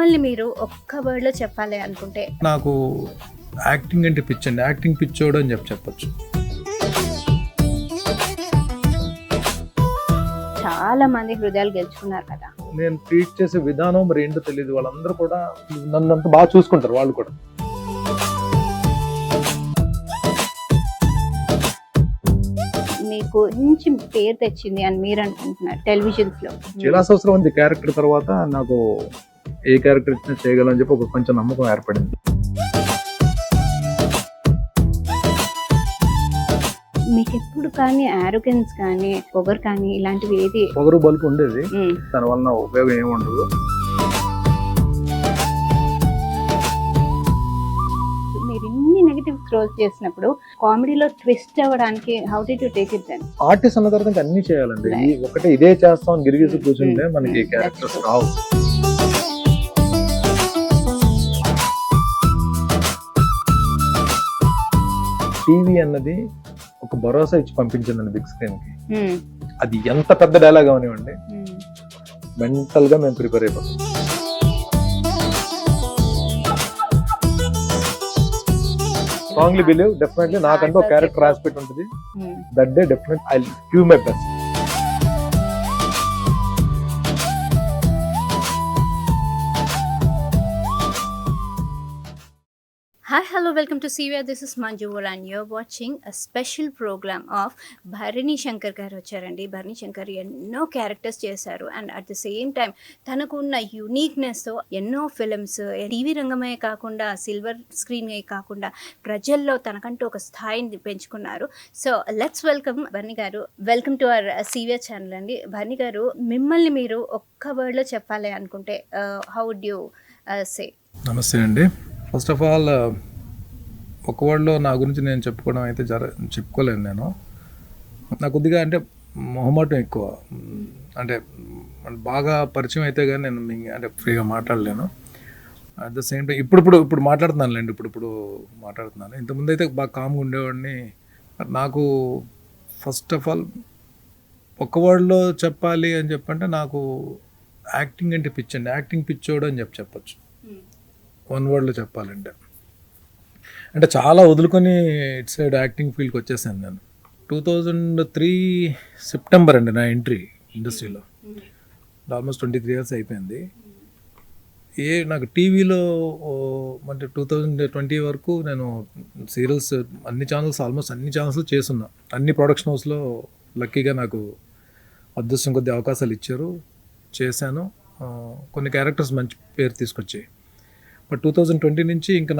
మిమ్మల్ని మీరు ఒక్క వర్డ్లో చెప్పాలి అనుకుంటే? నాకు యాక్టింగ్ అంటే పిచ్చండి. యాక్టింగ్ పిచ్చోడు అని చెప్పొచ్చు. చాలా మంది హృదయాలు గెలుచుకున్నారు కదా. నేను ట్రీట్ చేసే విధానం మరి ఏంటో తెలియదు. వాళ్ళందరూ కూడా నన్ను అంత బాగా చూసుకుంటారు. వాళ్ళు కూడా మీకు మంచి పేరు తెచ్చింది అని మీరు అనుకుంటున్నారు టెలివిజన్స్ లో? చాలా సంవత్సరం ఉంది క్యారెక్టర్ తర్వాత నాకు ఏ క్యారెక్టర్ ఇచ్చినా చేయగలని చెప్పి ఒక కొంచెం నమ్మకం ఏర్పడింది. మీకు ఎప్పుడు కానీ ఆరోగెన్స్ కానీ పొగరు కానీ ఇలాంటివి ఏది? పొగరు బలుపు ఉండేది, దానివల్ల ఉపయోగం ఏమి ఉండదు. మీరు ఇన్ని నెగటివ్ రోల్స్ చేసినప్పుడు కామెడీలో ట్విస్ట్ అవ్వడానికి how did you take it then? Artist అన్న తర్వాత అన్ని చేయాలండి. ఒకటే ఇదే చేస్తాం గిరిగిసి కూర్చుంటే మనకి క్యారెక్టర్స్ రావు. టీవీ అన్నది ఒక భరోసా ఇచ్చి పంపించిందండి బిగ్ స్క్రీన్ కి. అది ఎంత పెద్ద డైలాగ్ అవనివ్వండి, మెంటల్ గా మేము ప్రిపేర్ అయిపోతాం. స్ట్రాంగ్లీ బిలీవ్ డెఫినెట్లీ నాకంటూ ఒక క్యారెక్టర్ రాసిపెట్టి ఉంటుంది. That day definite I give my best. Hi, hello, welcome to CVR. This is Manju and you're watching a special program of Bharani Shankar garu వచ్చారండి. భరణి శంకర్ ఎన్నో characters చేశారు and at the same time తనకున్న యూనిక్నెస్తో ఎన్నో films TV రంగమే కాకుండా silver స్క్రీనే కాకుండా ప్రజల్లో తనకంటూ ఒక స్థాయిని పెంచుకున్నారు. So let's welcome Bharani garu. Welcome to our CVR channel అండి. భరణి గారు, మిమ్మల్ని మీరు ఒక్క వర్డ్లో చెప్పాలి అనుకుంటే హౌ వుడ్ యూ సే? నమస్తే అండి. ఫస్ట్ ఆఫ్ ఆల్ ఒక వర్డ్లో నా గురించి నేను చెప్పుకోవడం అయితే చెప్పుకోలేను. నేను నాకు కొద్దిగా అంటే మొహమాటం ఎక్కువ. అంటే బాగా పరిచయం అయితే కానీ నేను అంటే ఫ్రీగా మాట్లాడలేను. అట్ ద సేమ్ టైం ఇప్పుడు మాట్లాడుతున్నానులేండి. ఇప్పుడు మాట్లాడుతున్నాను. ఇంతకుముందు అయితే బాగా కామ్గా ఉండేవాడిని. నాకు ఫస్ట్ ఆఫ్ ఆల్ ఒక వర్డ్లో చెప్పాలి అని చెప్పంటే నాకు యాక్టింగ్ అంటే పిచ్చండి. యాక్టింగ్ పిచ్చోడు అని చెప్పొచ్చు. వన్ వర్డ్లో చెప్పాలంటే అంటే చాలా వదులుకొని ఇట్ సైడ్ యాక్టింగ్ ఫీల్డ్కి వచ్చేసాను నేను. 2003 సెప్టెంబర్ అండి నా ఎంట్రీ ఇండస్ట్రీలో. ఆల్మోస్ట్ 23 years అయిపోయింది. నాకు టీవీలో అంటే 2020 వరకు నేను సీరియల్స్ అన్ని ఛానల్స్ ఆల్మోస్ట్ అన్ని ఛానల్స్లో చేస్తున్నా. అన్ని ప్రొడక్షన్ హౌస్లో లక్కీగా నాకు అదృష్టం కొద్ది అవకాశాలు ఇచ్చారు, చేశాను. కొన్ని క్యారెక్టర్స్ మంచి పేరు తీసుకొచ్చాయి. బట్ 2020 నుంచి ఇంకా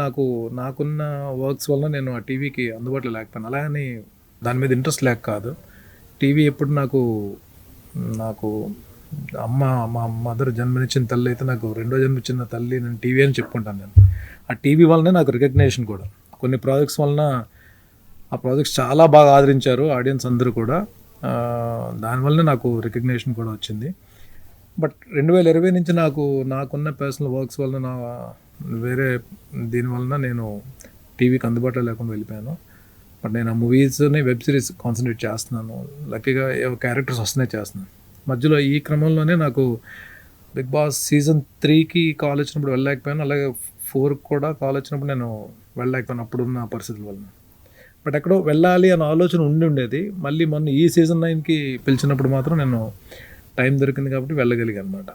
నాకున్న వర్క్స్ వల్ల నేను ఆ టీవీకి అందుబాటులో లేకపోయాను. అలా అని దాని మీద ఇంట్రెస్ట్ లేక కాదు. టీవీ ఎప్పుడు నాకు మా మదర్ జన్మనిచ్చిన తల్లి అయితే నాకు రెండో జన్మిచ్చిన తల్లి. నేను టీవీ అని చెప్పుకుంటాను. నేను ఆ టీవీ వల్లనే నాకు రికగ్నేషన్ కూడా. కొన్ని ప్రాజెక్ట్స్ వలన ఆ ప్రాజెక్ట్స్ చాలా బాగా ఆదరించారు ఆడియన్స్ అందరూ కూడా. దానివల్లనే నాకు రికగ్నేషన్ కూడా వచ్చింది. బట్ 2020 నుంచి నాకున్న పర్సనల్ వర్క్స్ వలన వేరే దీనివలన నేను టీవీకి అందుబాటులో లేకుండా వెళ్ళిపోయాను. బట్ నేను ఆ మూవీస్ని వెబ్ సిరీస్ కాన్సన్ట్రేట్ చేస్తున్నాను. లక్కీగా క్యారెక్టర్స్ వస్తున్నాయి చేస్తున్నాను. మధ్యలో ఈ క్రమంలోనే నాకు బిగ్ బాస్ సీజన్ 3కి కాల్ వచ్చినప్పుడు వెళ్ళలేకపోయాను. అలాగే 4కి కూడా కాల్ వచ్చినప్పుడు నేను వెళ్ళలేకపోయాను అప్పుడున్న పరిస్థితుల వలన. బట్ ఎక్కడో వెళ్ళాలి అన్న ఆలోచన ఉండేది. మళ్ళీ మొన్న ఈ సీజన్ 9కి పిలిచినప్పుడు మాత్రం నేను టైం దొరికింది కాబట్టి వెళ్ళగలిగాను అనమాట.